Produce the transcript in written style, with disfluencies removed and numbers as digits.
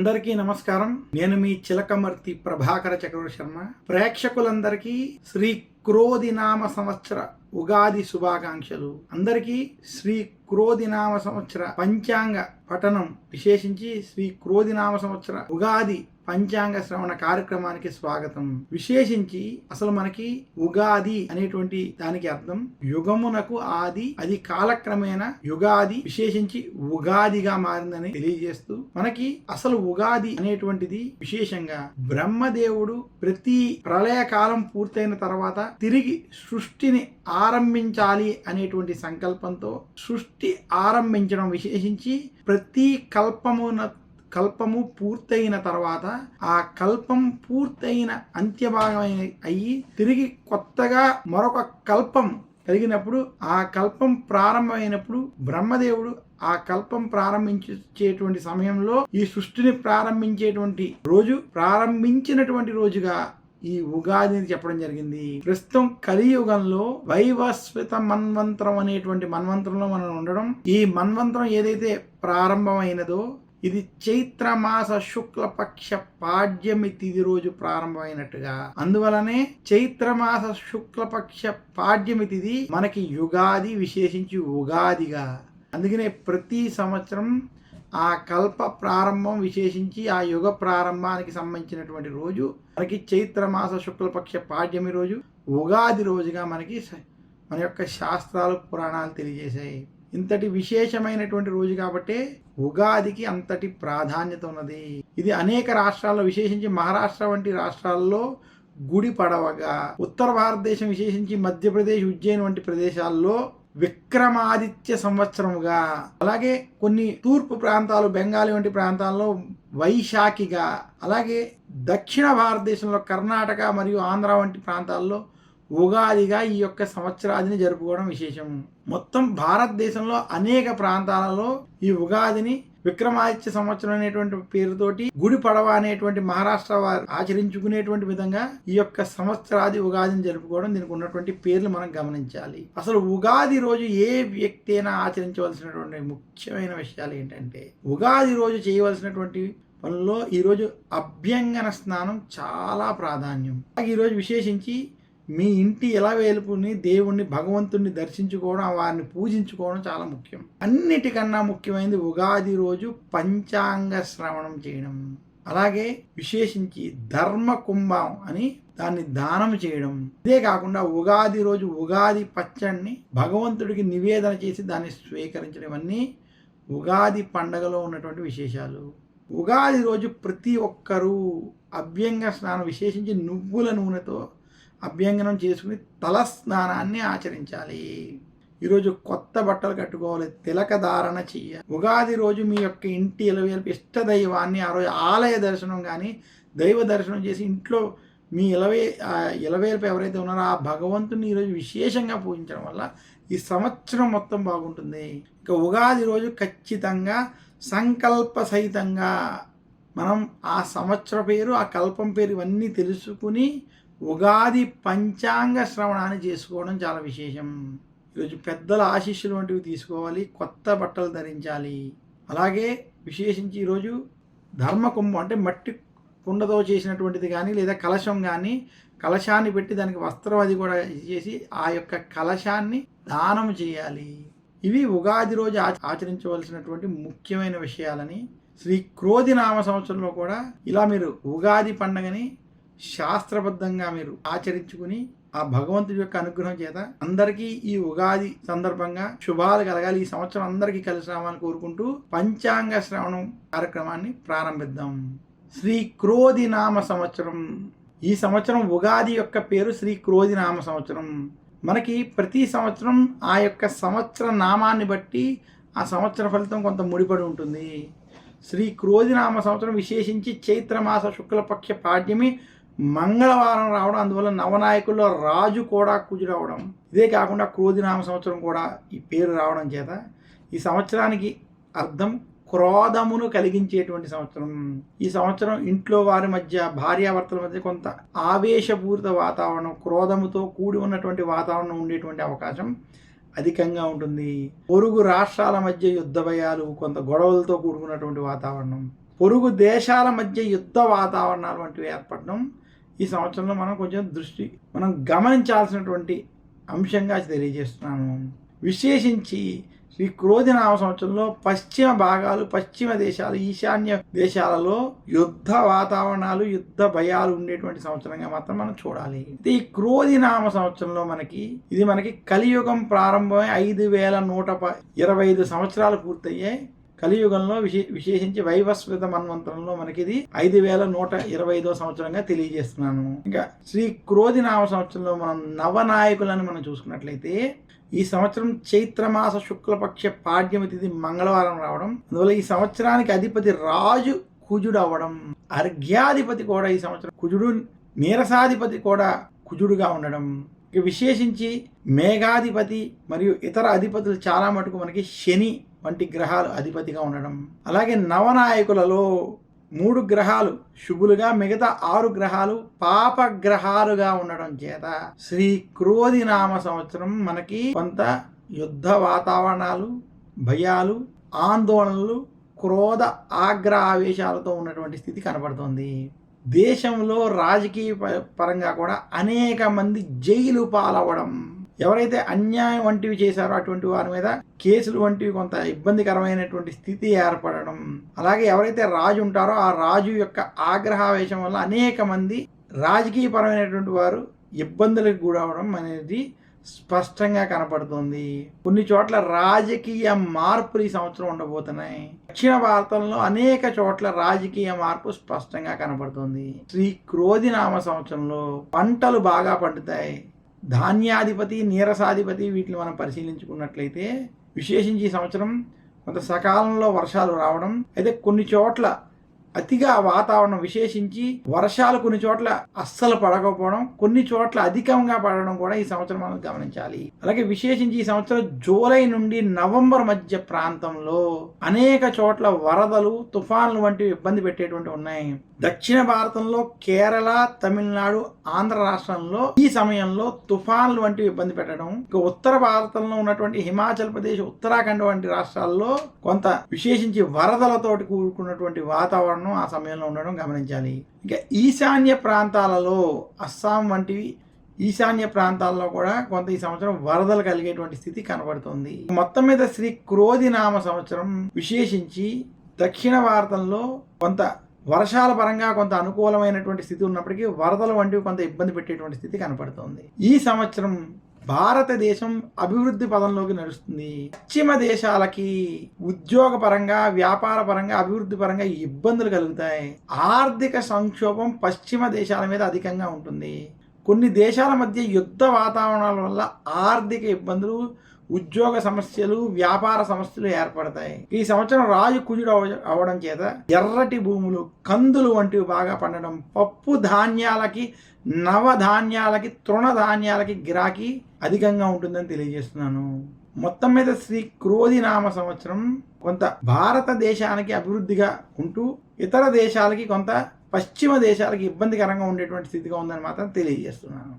అందరికీ నమస్కారం. నేను మీ చిలకమర్తి ప్రభాకర చక్రవర్తి శర్మ. ప్రేక్షకులందరికీ శ్రీ క్రోధినామ సంవత్సర ఉగాది శుభాకాంక్షలు. అందరికీ శ్రీ క్రోధినామ సంవత్సర పంచాంగ పఠనం, విశేషించి శ్రీ క్రోధినామ సంవత్సర ఉగాది పంచాంగ శ్రవణ కార్యక్రమానికి స్వాగతం. విశేషించి అసలు మనకి ఉగాది అనేటువంటి దానికి అర్థం యుగమునకు ఆది, అది కాలక్రమేణా యుగాది విశేషించి ఉగాదిగా మారిందని తెలియజేస్తూ, మనకి అసలు ఉగాది అనేటువంటిది విశేషంగా బ్రహ్మదేవుడు ప్రతి ప్రళయకాలం పూర్తయిన తర్వాత తిరిగి సృష్టిని ఆరంభించాలి అనేటువంటి సంకల్పంతో సృష్టి ఆరంభించడం, విశేషించి ప్రతి కల్పము పూర్తయిన తర్వాత ఆ కల్పం పూర్తయిన అంత్యభాగం అయ్యి తిరిగి కొత్తగా మరొక కల్పం కలిగినప్పుడు, ఆ కల్పం ప్రారంభమైనప్పుడు బ్రహ్మదేవుడు ఆ కల్పం ప్రారంభించేటువంటి సమయంలో ఈ సృష్టిని ప్రారంభించినటువంటి రోజుగా ఈ ఉగాదిని చెప్పడం జరిగింది. ప్రస్తుతం కలియుగంలో వైవస్వత మన్వంతరం అనేటువంటి మన్వంతరంలో మనం ఉండడం, ఈ మన్వంతరం ఏదైతే ప్రారంభమైనదో ఇది చైత్రమాస శుక్లపక్ష పాడ్యమి తిథి రోజు ప్రారంభమైనట్టుగా, అందువలనే చైత్రమాస శుక్లపక్ష పాడ్యమి తిథి మనకి యుగాది, విశేషించి ఉగాదిగా. అందుకనే ప్రతి సంవత్సరం ఆ కల్ప ప్రారంభం, విశేషించి ఆ యుగ ప్రారంభానికి సంబంధించినటువంటి రోజు మనకి చైత్రమాస శుక్లపక్ష పాడ్యమి రోజు, ఉగాది రోజుగా మనకి మన యొక్క శాస్త్రాలు, పురాణాలు తెలియజేశాయి. ఇంతటి విశేషమైనటువంటి రోజు కాబట్టి ఉగాదికి అంతటి ప్రాధాన్యత ఉన్నది. ఇది అనేక రాష్ట్రాల్లో, విశేషించి మహారాష్ట్ర వంటి రాష్ట్రాల్లో గుడి పడవగా, ఉత్తర భారతదేశం విశేషించి మధ్యప్రదేశ్, ఉజ్జయిన్ వంటి ప్రదేశాల్లో విక్రమాదిత్య సంవత్సరముగా, అలాగే కొన్ని తూర్పు ప్రాంతాలు, బెంగాలీ వంటి ప్రాంతాల్లో వైశాఖిగా, అలాగే దక్షిణ భారతదేశంలో కర్ణాటక మరియు ఆంధ్ర వంటి ప్రాంతాల్లో ఉగాదిగా ఈ యొక్క సంవత్సరాదిని జరుపుకోవడం విశేషం. మొత్తం భారతదేశంలో అనేక ప్రాంతాలలో ఈ ఉగాదిని విక్రమాదిత్య సంవత్సరం అనేటువంటి పేరుతోటి గుడి పడవ అనేటువంటి మహారాష్ట్ర వారు ఆచరించుకునేటువంటి విధంగా ఈ యొక్క సంవత్సరాది ఉగాదిని జరుపుకోవడం, దీనికి ఉన్నటువంటి పేర్లు మనం గమనించాలి. అసలు ఉగాది రోజు ఏ వ్యక్తి అయినా ఆచరించవలసినటువంటి ముఖ్యమైన విషయాలు ఏంటంటే, ఉగాది రోజు చేయవలసినటువంటి పనుల్లో ఈరోజు అభ్యంగన స్నానం చాలా ప్రాధాన్యం. ఈరోజు విశేషించి మీ ఇంటి ఎలవేల్పుని, దేవుణ్ణి, భగవంతుణ్ణి దర్శించుకోవడం, వారిని పూజించుకోవడం చాలా ముఖ్యం. అన్నిటికన్నా ముఖ్యమైనది ఉగాది రోజు పంచాంగ శ్రవణం చేయడం, అలాగే విశేషించి ధర్మ కుంభం అని దాన్ని దానం చేయడం. ఇదే కాకుండా ఉగాది రోజు ఉగాది పచ్చడిని భగవంతుడికి నివేదన చేసి దాన్ని స్వీకరించడం, ఇవన్నీ ఉగాది పండగలో ఉన్నటువంటి విశేషాలు. ఉగాది రోజు ప్రతి ఒక్కరూ అభ్యంగ స్నానం, విశేషించి నువ్వుల నూనెతో అభ్యంగనం చేసుకుని తల స్నానాన్ని ఆచరించాలి. ఈరోజు కొత్త బట్టలు కట్టుకోవాలి, తిలక ధారణ చెయ్యాలి. ఉగాది రోజు మీ యొక్క ఇంటి ఇలవేల్పు ఇష్ట దైవాన్ని ఆ రోజు ఆలయ దర్శనం కానీ దైవ దర్శనం చేసి ఇంట్లో మీ ఇలవేల్పు ఎవరైతే ఉన్నారో ఆ భగవంతుని ఈరోజు విశేషంగా పూజించడం వల్ల ఈ సంవత్సరం మొత్తం బాగుంటుంది. ఇక ఉగాది రోజు ఖచ్చితంగా సంకల్ప సహితంగా మనం ఆ సంవత్సర పేరు, ఆ కల్పం పేరు ఇవన్నీ తెలుసుకుని ఉగాది పంచాంగ శ్రవణాన్ని చేసుకోవడం చాలా విశేషం. ఈరోజు పెద్దల ఆశీస్సులు వంటివి తీసుకోవాలి, కొత్త బట్టలు ధరించాలి. అలాగే విశేషించి ఈరోజు ధర్మకుంభం అంటే మట్టి కుండతో చేసినటువంటిది కానీ లేదా కలశం కానీ, కలశాన్ని పెట్టి దానికి వస్త్రం అది కూడా చేసి ఆ యొక్క కలశాన్ని దానం చేయాలి. ఇవి ఉగాది రోజు ఆచరించవలసినటువంటి ముఖ్యమైన విషయాలని, శ్రీ క్రోధినామ సంవత్సరంలో కూడా ఇలా మీరు ఉగాది పండుగని శాస్త్రబద్ధంగా మీరు ఆచరించుకుని ఆ భగవంతుడి యొక్క అనుగ్రహం చేత అందరికీ ఈ ఉగాది సందర్భంగా శుభాలు కలగాలి. ఈ సంవత్సరం అందరికీ కలిసి రావాలని కోరుకుంటూ పంచాంగ శ్రవణం కార్యక్రమాన్ని ప్రారంభిద్దాం. శ్రీ క్రోధినామ సంవత్సరం. ఈ సంవత్సరం ఉగాది యొక్క పేరు శ్రీ క్రోధినామ సంవత్సరం. మనకి ప్రతి సంవత్సరం ఆ యొక్క సంవత్సర నామాన్ని బట్టి ఆ సంవత్సర ఫలితం కొంత ముడిపడి ఉంటుంది. శ్రీ క్రోధినామ సంవత్సరం విశేషించి చైత్రమాస శుక్లపక్ష పాడ్యమి మంగళవారం రావడం, అందువల్ల నవనాయకుల్లో రాజు కూడా కుజుడవడం, ఇదే కాకుండా క్రోధినామ సంవత్సరం కూడా ఈ పేరు రావడం చేత ఈ సంవత్సరానికి అర్థం క్రోధమును కలిగించేటువంటి సంవత్సరం. ఈ సంవత్సరం ఇంట్లో వారి మధ్య, భార్యాభర్తల మధ్య కొంత ఆవేశపూరిత వాతావరణం, క్రోధముతో కూడి ఉన్నటువంటి వాతావరణం ఉండేటువంటి అవకాశం అధికంగా ఉంటుంది. పొరుగు రాష్ట్రాల మధ్య యుద్ధ భయాలు, కొంత గొడవలతో కూడుకున్నటువంటి వాతావరణం, పొరుగు దేశాల మధ్య యుద్ధ వాతావరణాలు వంటివి ఏర్పడడం ఈ సంవత్సరంలో మనం గమనించాల్సినటువంటి అంశంగా తెలియజేస్తున్నాను. విశేషించి శ్రీ క్రోధినామ సంవత్సరంలో పశ్చిమ దేశాలు, ఈశాన్య దేశాలలో యుద్ధ వాతావరణాలు, యుద్ధ భయాలు ఉండేటువంటి సంవత్సరంగా మాత్రం మనం చూడాలి. ఈ క్రోధినామ సంవత్సరంలో మనకి కలియుగం ప్రారంభమై 5125 సంవత్సరాలు పూర్తయ్యాయి. కలియుగంలో విశేషించి వైవస్వత మన్వంతరంలో మనకి ఇది 5125వ సంవత్సరంగా తెలియజేస్తున్నాను. ఇంకా శ్రీ క్రోధినామ సంవత్సరంలో మనం నవనాయకులను మనం చూసుకున్నట్లయితే ఈ సంవత్సరం చైత్రమాస శుక్లపక్ష పాడ్యమి తిథి మంగళవారం రావడం, అందువల్ల ఈ సంవత్సరానికి అధిపతి రాజు కుజుడు అవ్వడం, అర్ఘ్యాధిపతి కూడా ఈ సంవత్సరం కుజుడు, నీరసాధిపతి కూడా కుజుడుగా ఉండడం, ఇక విశేషించి మేఘాధిపతి మరియు ఇతర అధిపతులు చాలా మటుకు మనకి శని వంటి గ్రహాలు అధిపతిగా ఉండడం, అలాగే నవనాయకులలో 3 గ్రహాలు శుభులుగా, మిగతా 6 గ్రహాలు పాప గ్రహాలుగా ఉండడం చేత శ్రీ క్రోధినామ సంవత్సరం మనకి కొంత యుద్ధ వాతావరణాలు, భయాలు, ఆందోళనలు, క్రోధ ఆగ్రహ ఆవేశాలతో ఉన్నటువంటి స్థితి కనబడుతుంది. దేశంలో రాజకీయ పరంగా కూడా అనేక మంది జైలు పాలవడం, ఎవరైతే అన్యాయం వంటివి చేశారో అటువంటి వారి మీద కేసులు వంటివి కొంత ఇబ్బందికరమైనటువంటి స్థితి ఏర్పడడం, అలాగే ఎవరైతే రాజు ఉంటారో ఆ రాజు యొక్క ఆగ్రహావేశం వల్ల అనేక మంది రాజకీయపరమైనటువంటి వారు ఇబ్బందులకు గురవడం అనేది స్పష్టంగా కనపడుతుంది. కొన్ని చోట్ల రాజకీయ మార్పులు ఈ సంవత్సరం ఉండబోతున్నాయి. దక్షిణ భారతంలో అనేక చోట్ల రాజకీయ మార్పు స్పష్టంగా కనపడుతుంది. శ్రీ క్రోధినామ సంవత్సరంలో పంటలు బాగా పండుతాయి. ధాన్యాధిపతి, నీరసాధిపతి వీటిని మనం పరిశీలించుకున్నట్లయితే విశేషించి ఈ సంవత్సరం కొంత సకాలంలో వర్షాలు రావడం, అయితే కొన్ని చోట్ల అతిగా వాతావరణం, విశేషించి వర్షాలు కొన్ని చోట్ల అస్సలు పడకపోవడం, కొన్ని చోట్ల అధికంగా పడడం కూడా ఈ సంవత్సరం మనం గమనించాలి. అలాగే విశేషించి ఈ సంవత్సరం జూలై నుండి నవంబర్ మధ్య ప్రాంతంలో అనేక చోట్ల వరదలు, తుఫాన్లు వంటివి ఇబ్బంది పెట్టేటువంటి ఉన్నాయి. దక్షిణ భారతంలో కేరళ, తమిళనాడు, ఆంధ్ర రాష్ట్రంలో ఈ సమయంలో తుఫాన్లు వంటివి ఇబ్బంది పెట్టడం, ఇక ఉత్తర భారతంలో ఉన్నటువంటి హిమాచల్ ప్రదేశ్, ఉత్తరాఖండ్ వంటి రాష్ట్రాల్లో కొంత విశేషించి వరదలతోటి కూడుకున్నటువంటి వాతావరణం ఆ సమయంలో ఉండడం గమనించాలి. ఇక ఈశాన్య ప్రాంతాలలో అస్సాం వంటివి ఈశాన్య ప్రాంతాల్లో కూడా కొంత ఈ సంవత్సరం వరదలు కలిగేటువంటి స్థితి కనబడుతుంది. మొత్తం మీద శ్రీ క్రోధినామ సంవత్సరం విశేషించి దక్షిణ భారతంలో కొంత వర్షాల పరంగా కొంత అనుకూలమైనటువంటి స్థితి ఉన్నప్పటికీ వరదలు వంటివి కొంత ఇబ్బంది పెట్టేటువంటి స్థితి కనపడుతుంది. ఈ సంవత్సరం భారతదేశం అభివృద్ధి పదంలోకి నడుస్తుంది. పశ్చిమ దేశాలకి ఉద్యోగ పరంగా, వ్యాపార పరంగా, అభివృద్ధి పరంగా ఇబ్బందులు కలుగుతాయి. ఆర్థిక సంక్షోభం పశ్చిమ దేశాల మీద అధికంగా ఉంటుంది. కొన్ని దేశాల మధ్య యుద్ధ వాతావరణాల వల్ల ఆర్థిక ఇబ్బందులు, ఉద్యోగ సమస్యలు, వ్యాపార సమస్యలు ఏర్పడతాయి. ఈ సంవత్సరం రాజు కుజుడు అవడం చేత ఎర్రటి భూములు, కందులు వంటివి బాగా పండడం, పప్పు ధాన్యాలకి, నవధాన్యాలకి, తృణధాన్యాలకి గిరాకీ అధికంగా ఉంటుందని తెలియజేస్తున్నాను. మొత్తం మీద శ్రీ క్రోధినామ సంవత్సరం కొంత భారతదేశానికి అభివృద్ధిగా ఉంటూ ఇతర దేశాలకి కొంత పశ్చిమ దేశాలకి ఇబ్బందికరంగా ఉండేటువంటి స్థితిగా ఉందని మాత్రం తెలియజేస్తున్నాను.